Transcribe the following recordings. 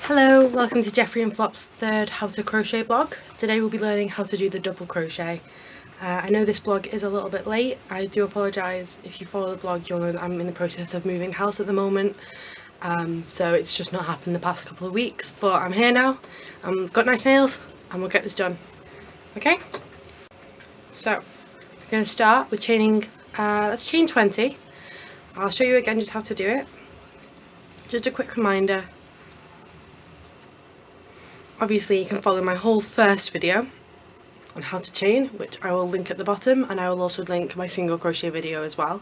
Hello, welcome to Jeffrey and Flop's third how to crochet blog. Today we'll be learning how to do the double crochet. I know this blog is a little bit late. I do apologise. If you follow the blog you'll know that I'm in the process of moving house at the moment, so it's just not happened the past couple of weeks, but I'm here now. I've got nice nails and we'll get this done. Okay? So we're going to start with chaining, let's chain 20. I'll show you again just how to do it. Just a quick reminder. Obviously you can follow my whole first video on how to chain, which I will link at the bottom, and I will also link my single crochet video as well.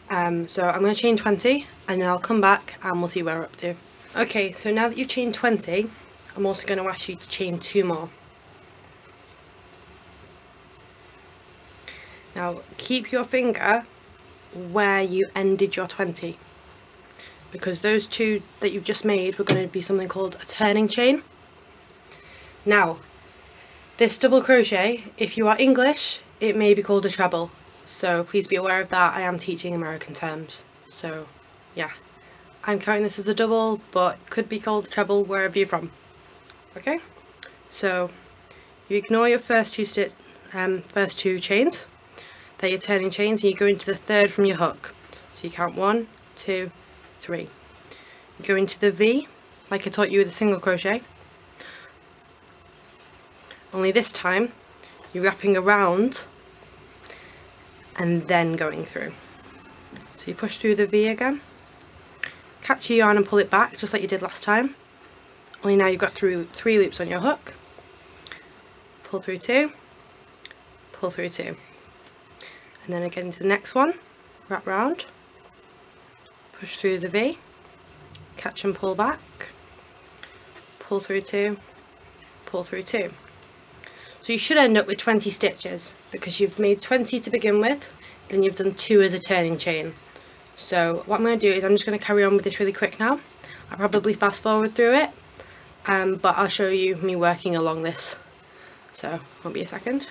So I'm going to chain 20 and then I'll come back and we'll see where we're up to. Okay, so now that you've chained 20, I'm also going to ask you to chain 2 more. Now keep your finger where you ended your 20, because those 2 that you've just made were going to be something called a turning chain. Now, this double crochet, if you are English, it may be called a treble, so please be aware of that. I am teaching American terms, so yeah, I'm counting this as a double, but it could be called a treble wherever you're from. Okay, so you ignore your first two chains, they're your turning chains, and you go into the third from your hook. So you count 1, 2, 3. You go into the V, like I taught you with a single crochet. Only this time you're wrapping around and then going through. So you push through the V again, catch your yarn and pull it back just like you did last time. Only now you've got through 3 loops on your hook. Pull through 2, pull through 2. And then again into the next one, wrap round, push through the V, catch and pull back, pull through 2, pull through 2. So you should end up with 20 stitches, because you've made 20 to begin with, then you've done 2 as a turning chain. So what I'm going to do is I'm just going to carry on with this really quick now. I'll probably fast forward through it, but I'll show you me working along this. So won't be a second.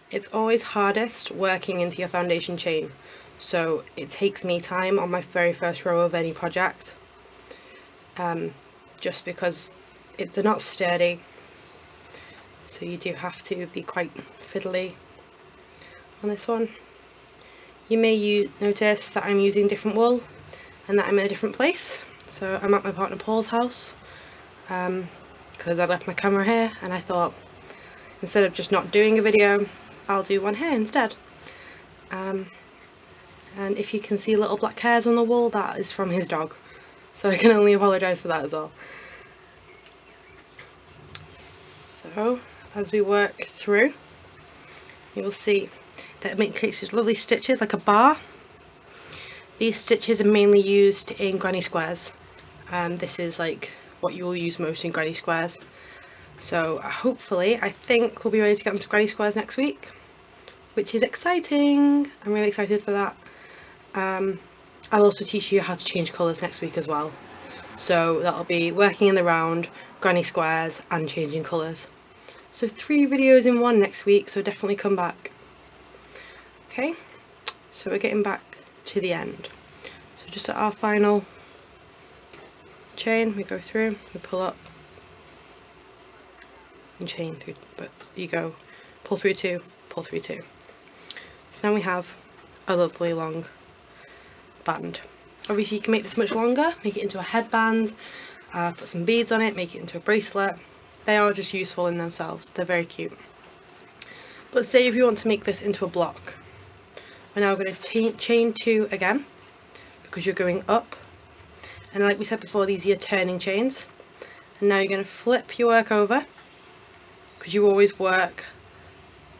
It's always hardest working into your foundation chain, so it takes me time on my very first row of any project. Just because they're not sturdy, so you do have to be quite fiddly on this one. You may notice that I'm using different wool and that I'm in a different place. So I'm at my partner Paul's house because I left my camera here, and I thought instead of just not doing a video, I'll do one here instead. And if you can see little black hairs on the wall, that is from his dog. So I can only apologise for that as well. So as we work through, you will see that it creates these lovely stitches like a bar. These stitches are mainly used in granny squares. This is like what you will use most in granny squares. So hopefully, I think we'll be ready to get into granny squares next week, which is exciting. I'm really excited for that. I'll also teach you how to change colours next week as well. So that'll be working in the round, granny squares and changing colours. So 3 videos in one next week, so definitely come back. Okay, so we're getting back to the end. So just at our final chain, we go through, we pull up and chain through, but you go pull through 2, pull through 2. So now we have a lovely long band. Obviously you can make this much longer, make it into a headband, put some beads on it, make it into a bracelet. They are just useful in themselves, they're very cute. But say if you want to make this into a block, we're now going to chain 2 again, because you're going up, and like we said before, these are your turning chains. And now you're going to flip your work over, because you always work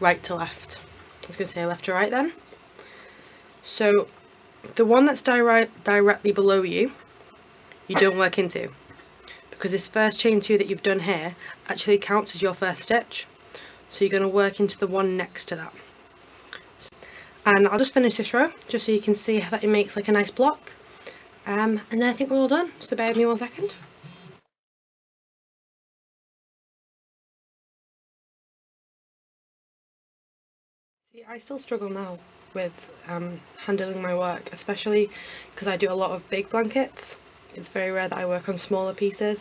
right to left. I was going to say left to right then. So the one that's directly below you, you don't work into, because this first chain 2 that you've done here actually counts as your first stitch. So you're going to work into the one next to that. And I'll just finish this row, just so you can see that it makes like a nice block. And then I think we're all done, so bear with me 1 second. I still struggle now with handling my work, especially because I do a lot of big blankets. It's very rare that I work on smaller pieces,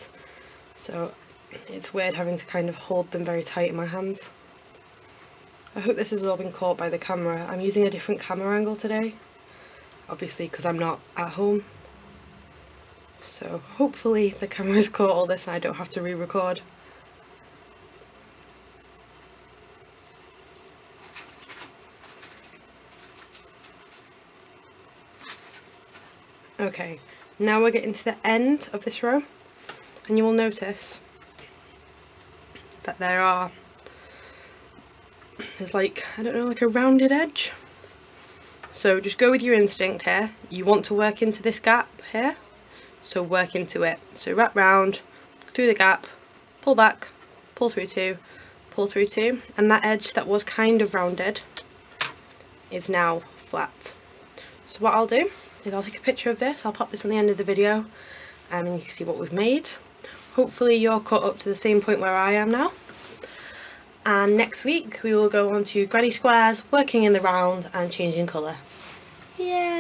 so it's weird having to kind of hold them very tight in my hands. I hope this has all been caught by the camera. I'm using a different camera angle today, obviously because I'm not at home. So hopefully the camera's caught all this and I don't have to re-record. Okay, now we're getting to the end of this row, and you will notice that there's like, I don't know, like a rounded edge. So just go with your instinct here. You want to work into this gap here, so work into it. So wrap round, through the gap, pull back, pull through two, pull through two, and that edge that was kind of rounded is now flat. So what I'll do is I'll take a picture of this, I'll pop this on the end of the video, and you can see what we've made. Hopefully you're caught up to the same point where I am now. And next week we will go on to granny squares, working in the round and changing colour. Yeah.